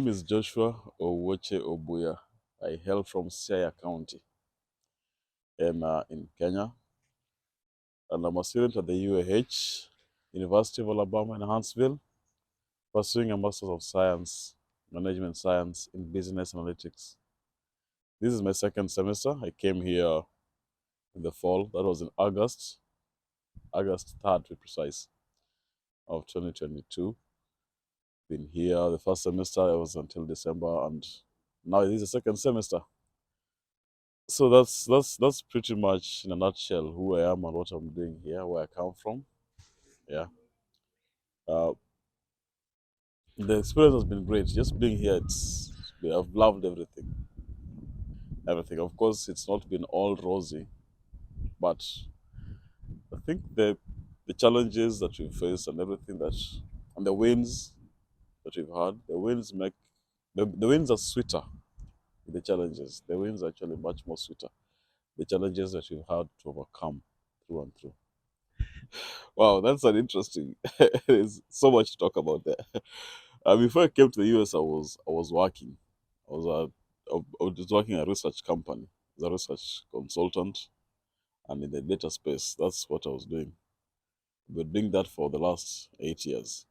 name is Joshua Obuya. I hail from Siaya County in Kenya, and I'm a student at the UAH, University of Alabama in Huntsville, pursuing a Master's of Science, Management Science in Business Analytics. This is my second semester. I came here in the fall. That was in August 3rd to be precise, of 2022. Been here the first semester, I was until December, and now it is the second semester. So that's pretty much in a nutshell who I am and what I'm doing here, where I come from. Yeah. Uh, the experience has been great. Just being here, I've loved everything. Everything. Of course, it's not been all rosy, but I think the challenges that we've faced and everything and the wins that we've had, the wins are sweeter than the challenges. The wins are actually much more sweeter. The challenges that we've had to overcome through and through. Wow, that's an interesting. There's so much to talk about there. Before I came to the US, I was working. I was working at a research company as a research consultant, and in the data space. That's what I was doing. I've been doing that for the last 8 years.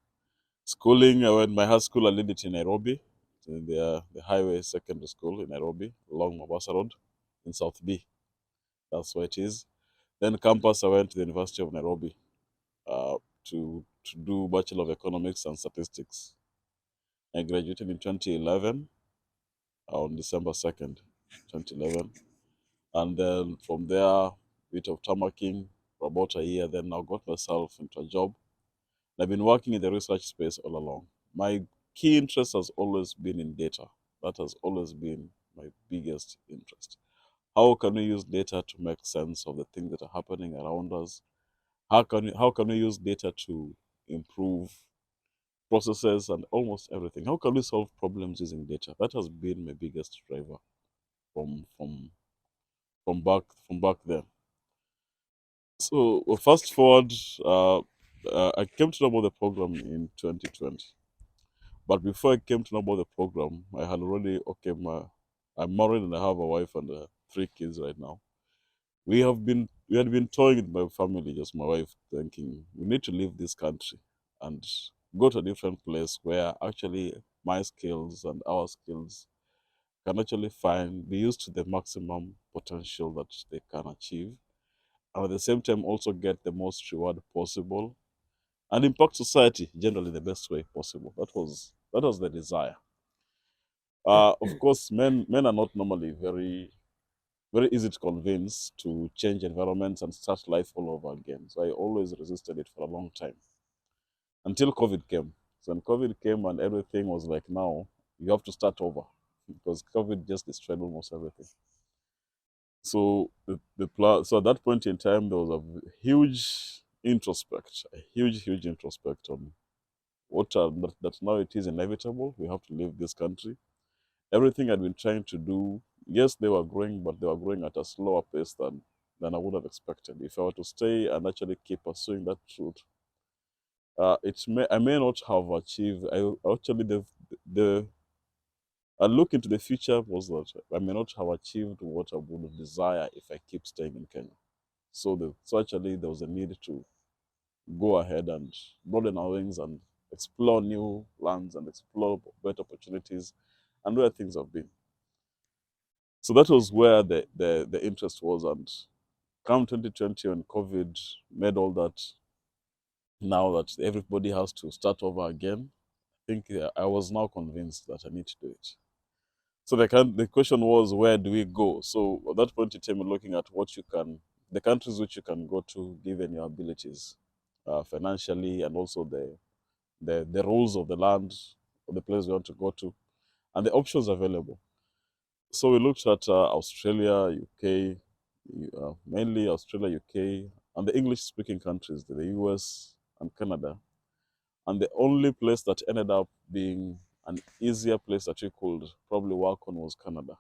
Schooling, I went my high school. I did it in Nairobi, in the Highway Secondary School in Nairobi, along Mombasa Road, in South B. That's where it is. Then campus, I went to the University of Nairobi uh, to do Bachelor of Economics and Statistics. I graduated in 2011 on December 2nd, 2011. And then from there, bit of tamarking for about a year. Then I got myself into a job. And I've been working in the research space all along. My key interest has always been in data. That has always been my biggest interest. How can we use data to make sense of the things that are happening around us? How can we use data to improve processes and almost everything? How can we solve problems using data? That has been my biggest driver from from from back then. So fast forward, I came to know about the program in 2020. But before I came to know about the program, I had already I'm married and I have a wife and 3 kids right now. We had been toying with my family, just my wife, thinking we need to leave this country and go to a different place where actually my skills and our skills can actually be used to the maximum potential that they can achieve, and at the same time also get the most reward possible and impact society generally the best way possible. That was the desire. Of course, men are not normally very easy to convince to change environments and start life all over again. So I always resisted it for a long time until COVID came. So when COVID came and everything was like, now you have to start over because COVID just destroyed almost everything. So at that point in time, there was a huge introspect on that now it is inevitable. We have to leave this country. Everything I'd been trying to do, yes, they were growing, but they were growing at a slower pace than I would have expected. If I were to stay and actually keep pursuing that truth, I may not have achieved. Actually the a look into the future was that I may not have achieved what I would desire if I keep staying in Kenya. So actually there was a need to go ahead and broaden our wings and explore new lands and explore better opportunities and where things have been. So that was where the interest was. And come 2020 when COVID made all that, now that everybody has to start over again, I think I was now convinced that I need to do it. So the question was, where do we go? So at that point in time, we're looking at the countries which you can go to given your abilities, financially, and also the rules of the land or the place we want to go to, and the options available. So we looked at Australia, UK, mainly Australia, UK, and the English-speaking countries, the US and Canada. And the only place that ended up being an easier place that we could probably work on was Canada.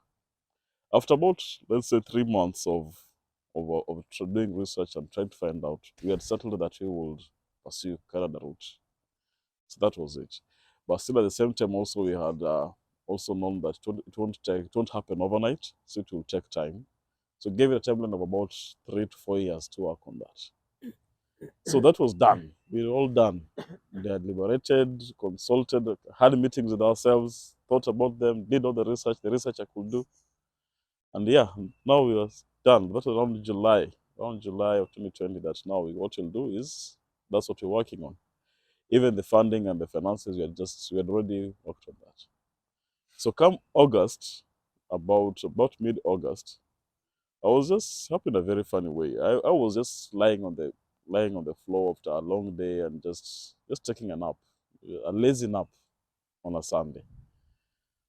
After about, let's say, 3 months of doing research and trying to find out, we had settled that we would pursue Canada route. So that was it. But still, at the same time, also we had also known that it won't happen overnight, so it will take time. So gave it a timeline of about 3 to 4 years to work on that. So that was done. We were all done. They had deliberated, consulted, had meetings with ourselves, thought about them, did all the research I could do. And yeah, now we are done. That was around July of 2020 that now what we'll do is that's what we're working on. Even the funding and the finances, we had already worked on that. So come August, about mid-August, I was just happy in a very funny way. I was just lying on the floor after a long day and just taking a nap, a lazy nap on a Sunday.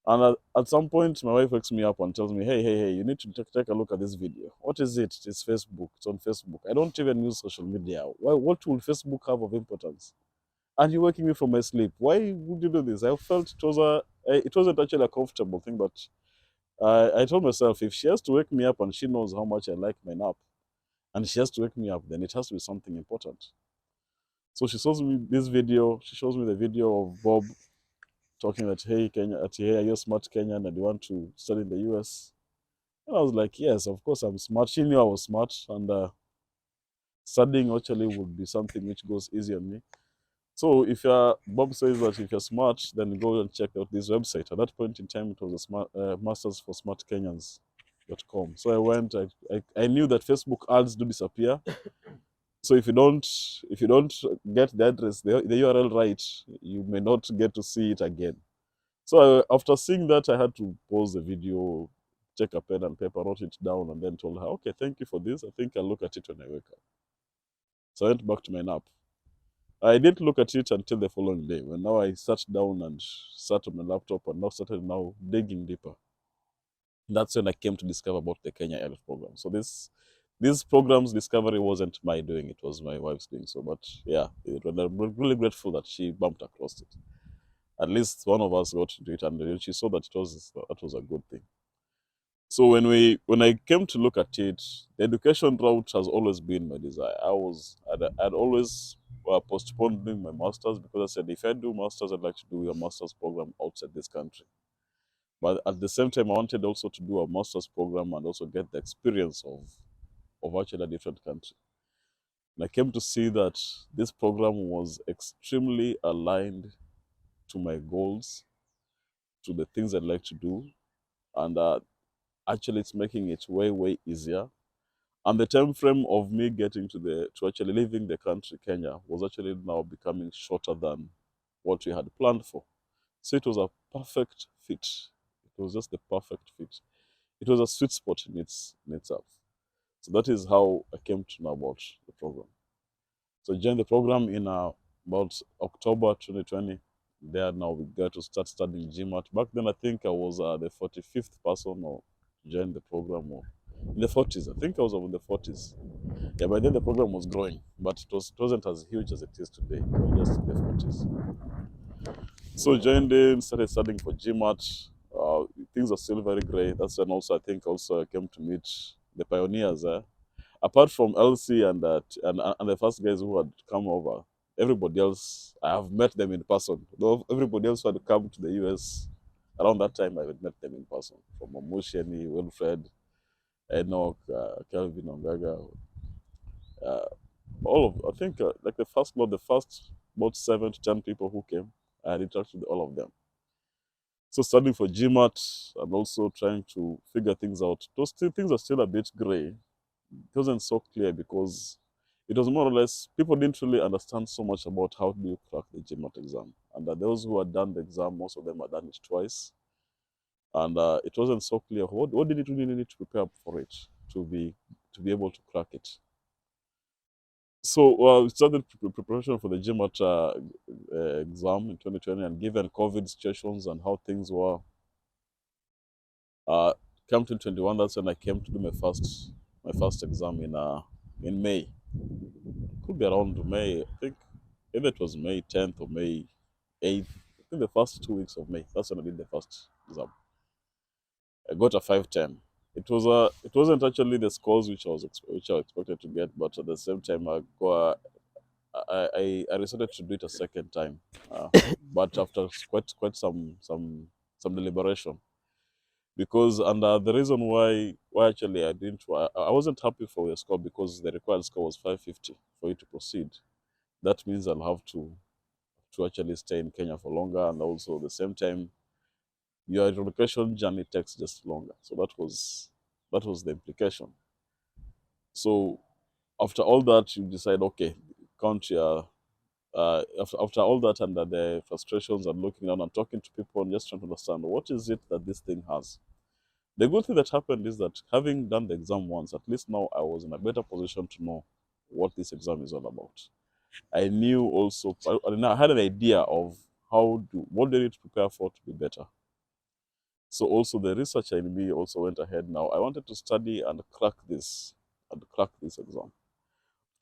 And at some point, my wife wakes me up and tells me, hey, you need to take a look at this video. What is it? It's Facebook. It's on Facebook. I don't even use social media. What will Facebook have of importance? And you're waking me from my sleep. Why would you do this? I felt it wasn't actually a comfortable thing, but I told myself if she has to wake me up and she knows how much I like my nap, and she has to wake me up, then it has to be something important. So she shows me this video. She shows me the video of Bob talking that, hey, Kenya, hey, you're a smart Kenyan and you want to study in the US. And I was like, yes, of course I'm smart. She knew I was smart, and studying actually would be something which goes easy on me. So Bob says that if you're smart, then go and check out this website. At that point in time, it was a Masters for Smart Kenyans.com. So I went. I knew that Facebook ads do disappear. So if you don't get the address, the URL right, you may not get to see it again. So after seeing that, I had to pause the video, take a pen and paper, wrote it down, and then told her, okay, thank you for this. I think I'll look at it when I wake up. So I went back to my nap. I didn't look at it until the following day, when now I sat down and sat on my laptop and now started digging deeper. That's when I came to discover about the Kenya Health program. So this program's discovery wasn't my doing; it was my wife's doing. So, but yeah, I'm really grateful that she bumped across it. At least one of us got to do it, and she saw that that was a good thing. So when I came to look at it, the education route has always been my desire. I'd always postponed doing my masters because I said if I do masters, I'd like to do a masters program outside this country. But at the same time, I wanted also to do a master's program and also get the experience of actually a different country. And I came to see that this program was extremely aligned to my goals, to the things I'd like to do, and actually it's making it way easier. And the time frame of me getting to actually leaving the country, Kenya, was actually now becoming shorter than what we had planned for. So it was a perfect fit. It was just the perfect fit. It was a sweet spot in itself. So that is how I came to know about the program. So I joined the program in about October 2020. There now we got to start studying GMAT. Back then I think I was the 45th person or joined the program or in the 40s. I think I was in the 40s. Yeah, by then the program was growing, but it wasn't as huge as it is today. We were just in the 40s. So joined in, started studying for GMAT. Things are still very great. That's when also I think also I came to meet the pioneers. Apart from LC and the first guys who had come over, everybody else I have met them in person. Though everybody else who had come to the US around that time, I had met them in person. From Omusheni, Wilfred, Enoch, Kelvin Ongaga, uh, all of I think like the first about 7 to 10 people who came, I had interacted with all of them. So studying for GMAT and also trying to figure things out. Things are still a bit gray. It wasn't so clear because it was more or less people didn't really understand so much about how do you crack the GMAT exam. And those who had done the exam, most of them had done it twice. And it wasn't so clear what did it really need to prepare for it to be able to crack it. So we started preparation for the GMAT exam in 2020, and given COVID situations and how things were, come 2021, that's when I came to do my first exam in May. Could be around May. I think if it was May 10th or May 8th. I think the first 2 weeks of May. That's when I did the first exam. I got a 510. It wasn't actually the scores which I expected to get, but at the same time I decided to do it a second time. But after quite some deliberation. Because the reason why actually I wasn't happy for the score, because the required score was 550 for you to proceed. That means I'll have to actually stay in Kenya for longer, and also at the same time your relocation journey takes just longer. So that was the implication. So after all that, you decide, okay, count your after all that, under the frustrations and looking around and talking to people and just trying to understand what is it that this thing has. The good thing that happened is that, having done the exam once, at least now I was in a better position to know what this exam is all about. I knew also, I had an idea of what they need to prepare for to be better. So also the researcher in me also went ahead. Now I wanted to study and crack this exam.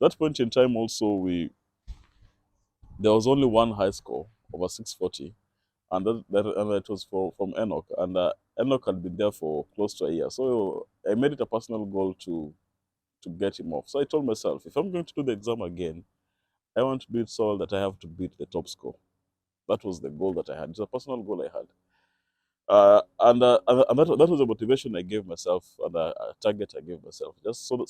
At that point in time also, there was only one high score over 640, and it was from Enoch, and Enoch had been there for close to a year. So I made it a personal goal to get him off. So I told myself, if I'm going to do the exam again, I want to do it so that I have to beat the top score. That was the goal that I had. It's a personal goal I had. And that was a motivation I gave myself, and a target I gave myself, just so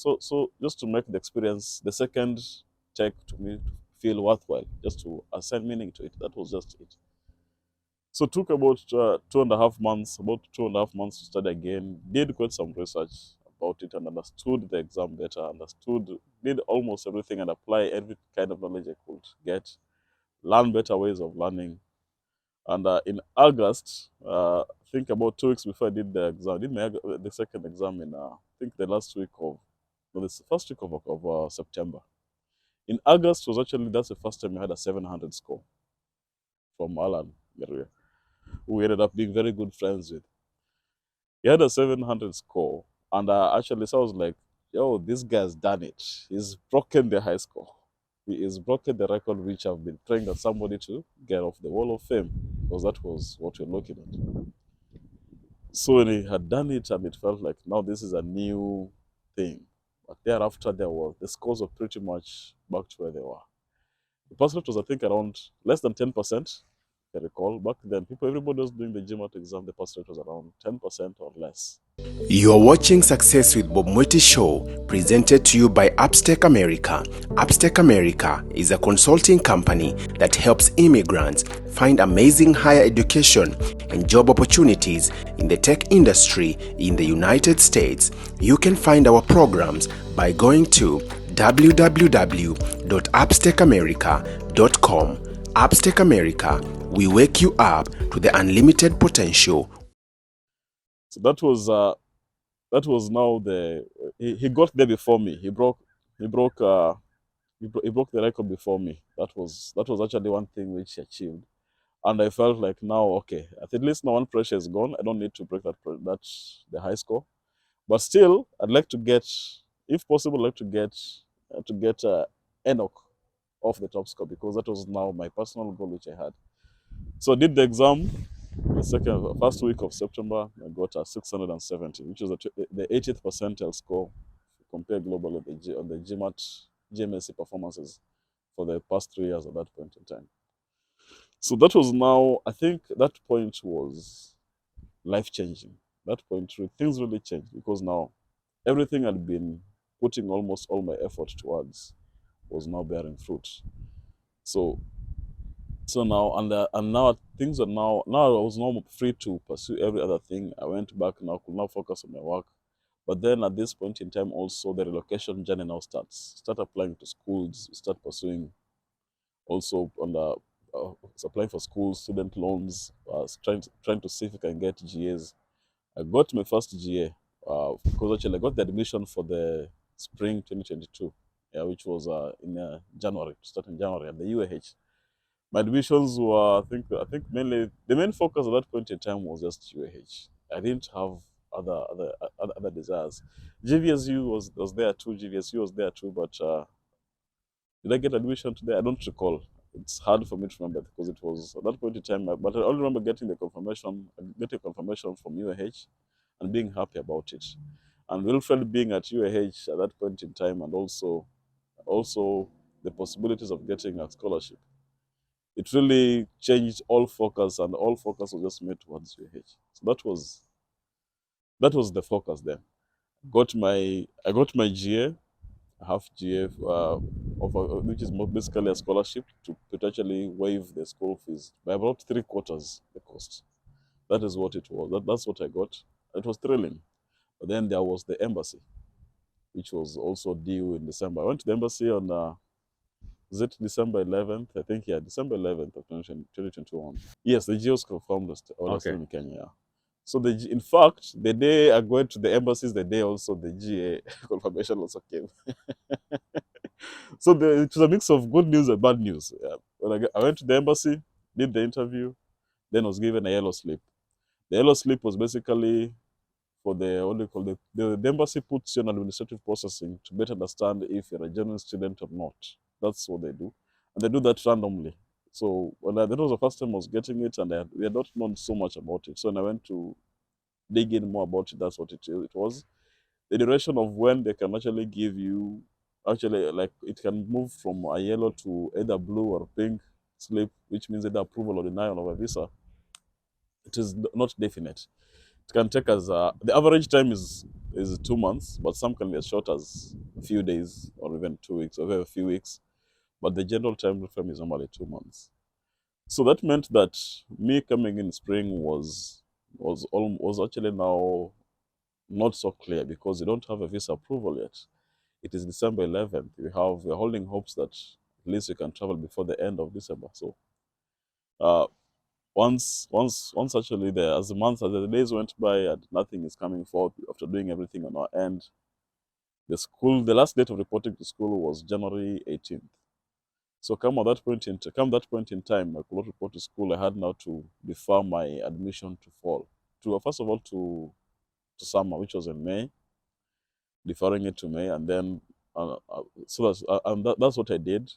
just to make the experience, the second take, to me, to feel worthwhile, just to assign meaning to it. That was just it. So it took about 2.5 months, to study again. Did quite some research about it and understood the exam better. Did almost everything and apply every kind of knowledge I could get. Learn better ways of learning. And in August, I think about 2 weeks before I did the exam, I did the second exam in, I think the last week of, no, the first week of September. In August that's the first time I had a 700 score from Alan Garuya, who we ended up being very good friends with. He had a 700 score, and actually, so I was like, yo, this guy's done it. He's broken the high score. He has broken the record which I've been praying that somebody to get off the wall of fame, because that was what we're looking at. So when he had done it, and it felt like now this is a new thing. But thereafter, the scores were pretty much back to where they were. The pass rate was, I think, around less than 10%. I recall back then, everybody was doing the GMAT exam. The pass rate was around 10% or less. You're watching Success with Bob Mwiti Show, presented to you by Upstake America. Upstake America is a consulting company that helps immigrants find amazing higher education and job opportunities in the tech industry in the United States. You can find our programs by going to www.upstakeamerica.com. Upstake America, we wake you up to the unlimited potential. So that was now he got there before me. He broke he broke the record before me. That was actually one thing which he achieved, and I felt like, now, okay, at least now one pressure is gone. I don't need to break the high score, but still I'd like to get, if possible, I'd like to get Enoch off the top score, because that was now my personal goal which I had. So I did the exam. The first week of September, I got a 670, which is the 80th percentile score compared globally on the GMAT performances for the past 3 years at that point in time. So that was now, I think that point was life changing. That point, things really changed, because now everything I'd been putting almost all my effort towards was now bearing fruit. So now, and now things are now I was now free to pursue every other thing. I went back now, could now focus on my work. But then at this point in time also, the relocation journey now starts. Start applying to schools, start pursuing also on the applying for schools, student loans, trying to see if I can get GAs. I got my first GA, because actually I got the admission for the spring 2022, yeah, which was in January, starting January at the UAH. My admissions were, I think mainly the main focus at that point in time was just UAH. I didn't have other desires. GVSU was there too. GVSU was there too, but did I get admission today? I don't recall. It's hard for me to remember, because it was at that point in time. But I only remember getting confirmation from UAH and being happy about it. And Wilfred being at UAH at that point in time, and also the possibilities of getting a scholarship. it really changed all focus, and all focus was just made towards UH. So that was the focus then. I got my GA, half GA, which is basically a scholarship to potentially waive the school fees by about three quarters the cost. That is what it was. That's what I got. It was thrilling. But then there was the embassy, which was also due in December. I went to the embassy on is it December 11th? I think, yeah, December 11th of 2021. Yes, the GEOs confirmed us all still Okay. in Kenya. Yeah. So in fact, the day I went to the embassies, the day also the GA confirmation also came. So it was a mix of good news and bad news. Yeah. When I went to the embassy, did the interview, then was given a yellow slip. The yellow slip was basically for the what do you call the embassy puts you on administrative processing to better understand if you're a genuine student or not. That's what they do, and they do that randomly. So that was the first time I was getting it, and we had not known so much about it. So when I went to dig in more about it, that's what it was. The duration of when they can actually give you, actually, like, it can move from a yellow to either blue or pink slip, which means either approval or denial of a visa. It is not definite. It can take us, the average time is 2 months, but some can be as short as a few days or even 2 weeks or even a few weeks. But the general time frame is normally 2 months. So that meant that me coming in spring was actually now not so clear because you don't have a visa approval yet. It is December 11th. We're holding hopes that at least we can travel before the end of December. So uh, once actually as the days went by and nothing is coming forth after doing everything on our end, the last date of reporting to school was January 18th. So come that point in time, I could not report to school. I had now to defer my admission to fall. To first of all to summer, which was in May, deferring it to May, and then that's what I did.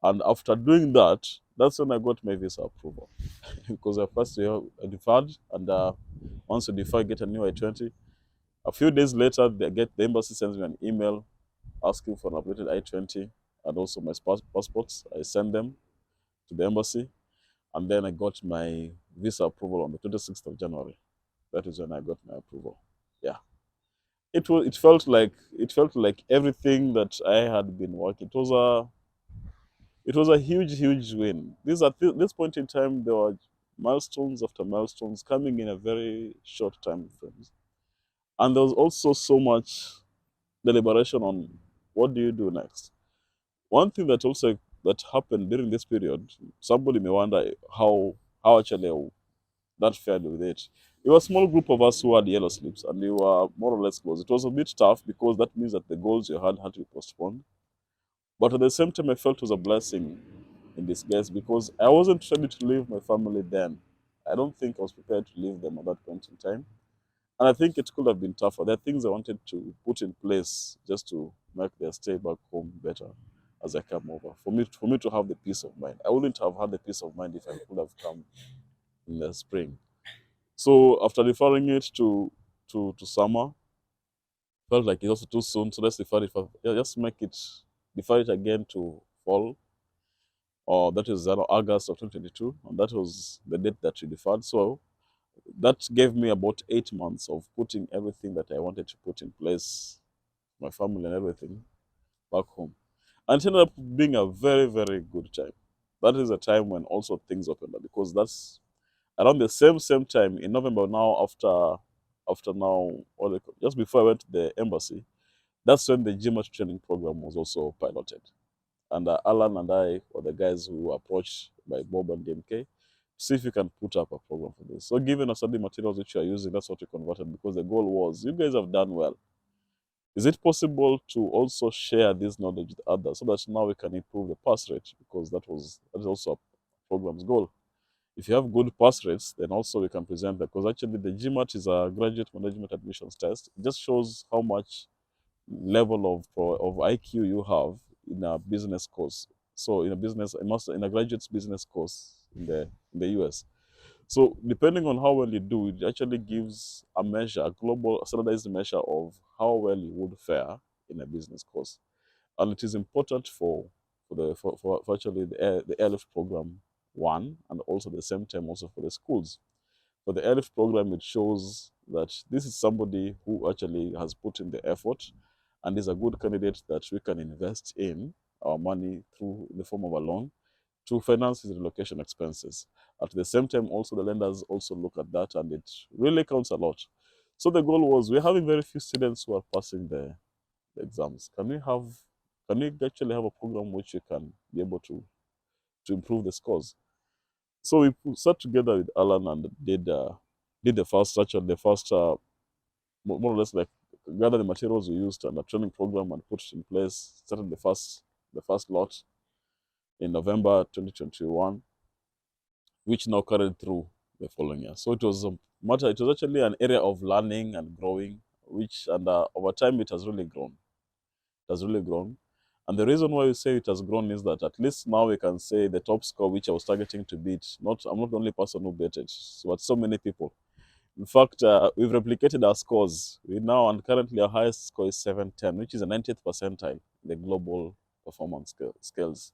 And after doing that, that's when I got my visa approval because I first deferred, and once you defer, get a new I-20. A few days later, the embassy sends me an email asking for an updated I-20 and also my passports. I send them to the embassy, and then I got my visa approval on the 26th of January. That is when I got my approval. Yeah, it felt like everything that I had been working. It was a huge win. At this point in time, there were milestones after milestones coming in a very short time frames, and there was also so much deliberation on what do you do next. One thing that happened during this period, somebody may wonder how actually that fared with it. It was a small group of us who had yellow slips, and we were more or less close. It was a bit tough because that means that the goals you had to be postponed. But at the same time, I felt it was a blessing in disguise because I wasn't ready to leave my family then. I don't think I was prepared to leave them at that point in time. And I think it could have been tougher. There are things I wanted to put in place just to make their stay back home better as I come over. For me to have the peace of mind. I wouldn't have had the peace of mind if I could have come in the spring. So after deferring it to summer, felt like it's also too soon. So let's defer it. Just defer it again to fall, or that is August of 2022, and that was the date that we deferred. So that gave me about 8 months of putting everything that I wanted to put in place, my family and everything, back home. And it ended up being a very good time. That is a time when also things opened up because that's around the same time in November now after now just before I went to the embassy. That's when the GMAT training program was also piloted. And Alan and I were the guys who were approached by Bob and DMK to see if we can put up a program for this. So given us all the materials which you are using, that's what we converted because the goal was, you guys have done well. Is it possible to also share this knowledge with others so that now we can improve the pass rate? Because that is also a program's goal. If you have good pass rates, then also we can present that. Because actually the GMAT is a graduate management admissions test. It just shows how much level of IQ you have in a business course. So in a graduate's business course in the US. So depending on how well you do, it actually gives a global standardized measure of how well you would fare in a business course. And it is important for actually the airlift program one, and also the same time also for the schools. For the ELIF program, it shows that this is somebody who actually has put in the effort and is a good candidate that we can invest in our money through in the form of a loan to finance his relocation expenses. At the same time, also the lenders also look at that, and it really counts a lot. So the goal was we're having very few students who are passing the exams. Can we actually have a program which you can be able to improve the scores? So we sat together with Alan and did the first structure, the first more or less like gather the materials we used and a training program and put it in place. Started the first lot in November 2021, which now carried through the following year. So it was a matter. It was actually an area of learning and growing, which and over time it has really grown. It has really grown. And the reason why we say it has grown is that at least now we can say the top score which I was targeting to beat. I'm not the only person who beat it, but so many people. In fact, we've replicated our scores. We now and currently our highest score is 710, which is a 90th percentile in the global performance scales.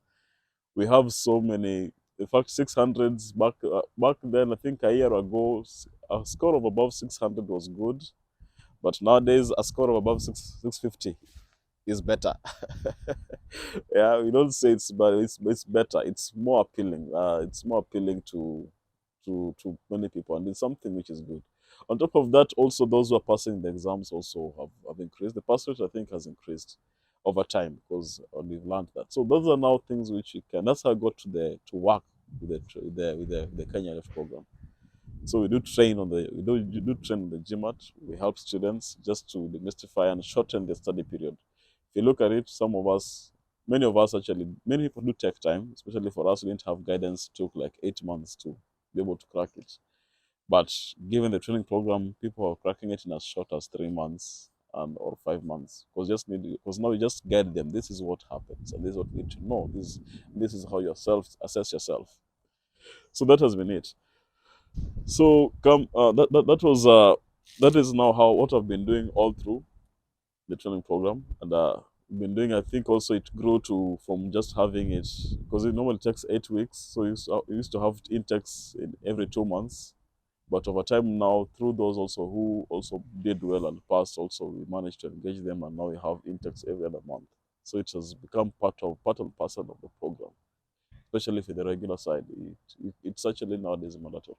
We have so many. In fact, 600s back then. I think a year ago, a score of above 600 was good, but nowadays a score of above 650 is better. Yeah, we don't say it's but it's better. It's more appealing. It's more appealing to many people, and it's something which is good. On top of that, also those who are passing the exams also have increased. The pass rate I think has increased over time because we've learned that. So those are now things which you can. That's how I got to work with the Kenya Left program. So we do train on the we do train on the GMAT. We help students just to demystify and shorten the study period. If you look at it, many of us actually, many people do take time, especially for us who didn't have guidance. It took like 8 months to be able to crack it. But given the training program, people are cracking it in as short as 3 months and or 5 months. Because now you just guide them. This is what happens, and this is what you need to know. This is how yourself assess yourself. So that has been it. So come that is now how what I've been doing all through the training program, and been doing. I think also it grew to from just having it because it normally takes 8 weeks. So we used to have intakes in every 2 months, but over time now through those also who also did well and passed, also we managed to engage them, and now we have intakes every other month. So it has become part and parcel of the program, especially for the regular side. It's actually nowadays mandatory.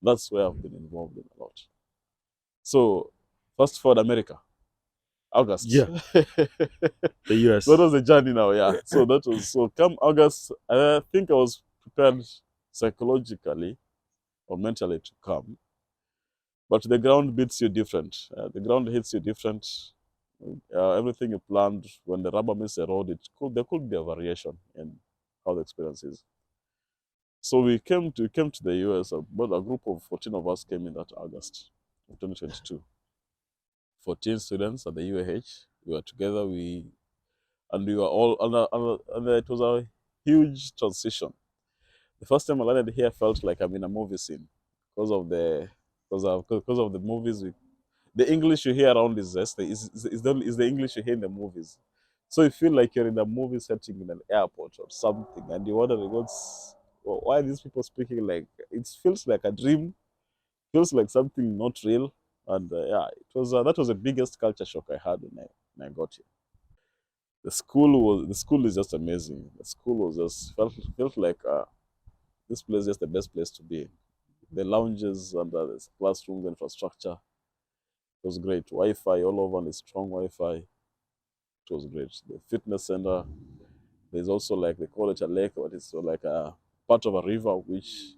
That's where I've been involved in a lot. So, fast forward America, August. Yeah, the That US. was the journey now, yeah. So that was so come August, I think I was prepared psychologically or mentally to come, but the ground beats you different. The ground hits you different. Everything you planned when the rubber meets the road, there could be a variation in how the experience is. So we came to the US. About a group of 14 of us came in that August of 2022. 14 students at the UAH. We were together. We were all and it was a huge transition. The first time I landed here, I felt like I'm in a movie scene because of the movies. The English you hear around is the English you hear in the movies. So you feel like you're in a movie setting in an airport or something, and you're wondering why are these people speaking like it feels like a dream, feels like something not real. And yeah, it was that was the biggest culture shock I had when I got here. The school is just amazing. The school was just felt like this place is just the best place to be. The lounges and the classrooms, infrastructure, it was great. Wi-Fi all over, and the strong Wi-Fi. It was great. The fitness center. There's also like they call it a lake, but it's like a part of a river which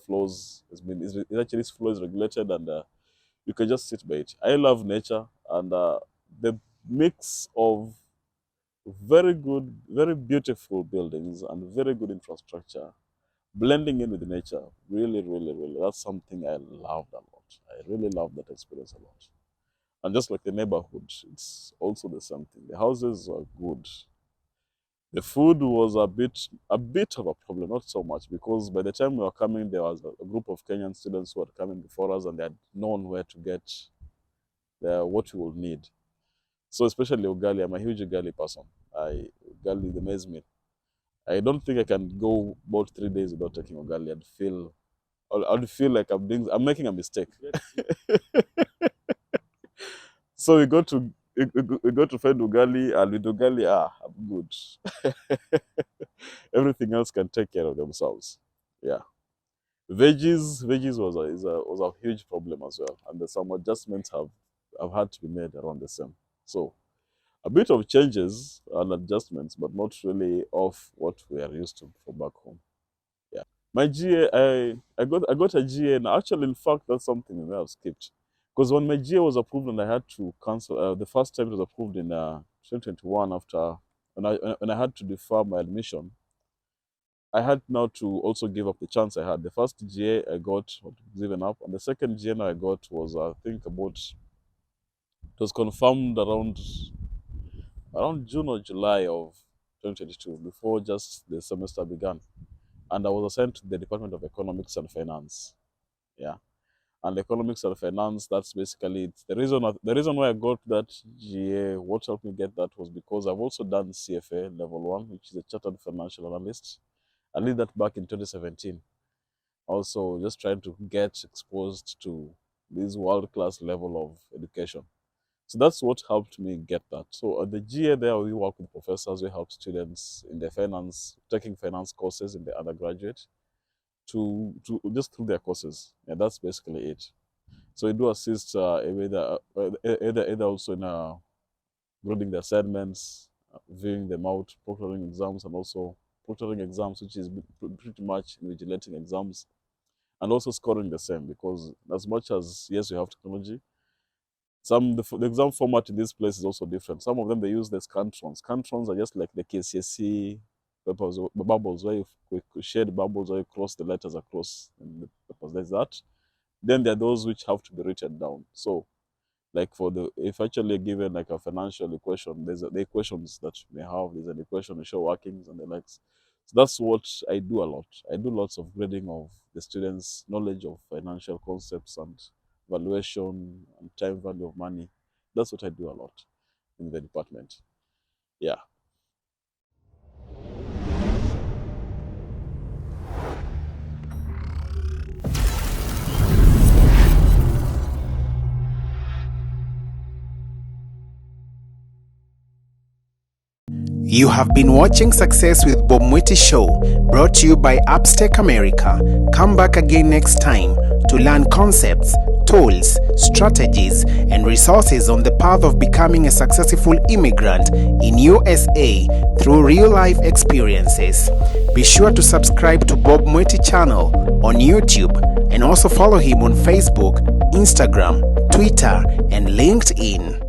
flows. It actually its flow is regulated, and you can just sit by it. I love nature, and the mix of very good, very beautiful buildings and very good infrastructure blending in with nature. Really, really, really. That's something I loved a lot. I really loved that experience a lot. And just like the neighborhood, it's also the same thing. The houses are good. The food was a bit of a problem, not so much, because by the time we were coming, there was a group of Kenyan students who had come in before us, and they had known where to get what we will need. So especially ugali, I'm a huge ugali person. Ugali amaze me. I don't think I can go about 3 days without taking ugali. I'd feel like I'm making a mistake. So we go to find ugali, and with ugali, I'm good. Everything else can take care of themselves. Yeah. Veggies was a huge problem as well, and there's some adjustments have had to be made around the same. So a bit of changes and adjustments, but not really of what we are used to from back home. Yeah. My GA, I got a GA, and actually, in fact, that's something we may have skipped. Because when my GA was approved and I had to cancel, the first time it was approved in 2021 after, when I had to defer my admission, I had now to also give up the chance I had. The first GA I got was given up, and the second GA I got was, I think, it was confirmed around June or July of 2022, before just the semester began. And I was assigned to the Department of Economics and Finance. Yeah. And economics and finance, that's basically it. The reason why I got that GA, what helped me get that was because I've also done CFA level 1, which is a chartered financial analyst. I did that back in 2017. Also, just trying to get exposed to this world-class level of education. So that's what helped me get that. So at the GA there, we work with professors. We help students in the taking finance courses in the undergraduate to just through their courses. And that's basically it. So we do assist either also in grading the assignments, viewing them out, proctoring exams, and also proctoring exams, which is pretty much invigilating exams, and also scoring the same. Because as much as yes, you have technology, the exam format in this place is also different. Some of them they use the scantrons. Scantrons are just like the KCSE papers, bubbles where you shade bubbles where you cross the letters across in the papers. There's that. Then there are those which have to be written down. So, like if actually given like a financial equation, the equations that you may have. There's an equation to show workings and the likes. So that's what I do a lot. I do lots of grading of the students' knowledge of financial concepts and valuation and time value of money. That's what I do a lot in the department. Yeah. You have been watching Success with Bob Mwiti Show, brought to you by Upstake America. Come back again next time to learn concepts, tools, strategies, and resources on the path of becoming a successful immigrant in USA through real-life experiences. Be sure to subscribe to Bob Mwiti channel on YouTube and also follow him on Facebook, Instagram, Twitter, and LinkedIn.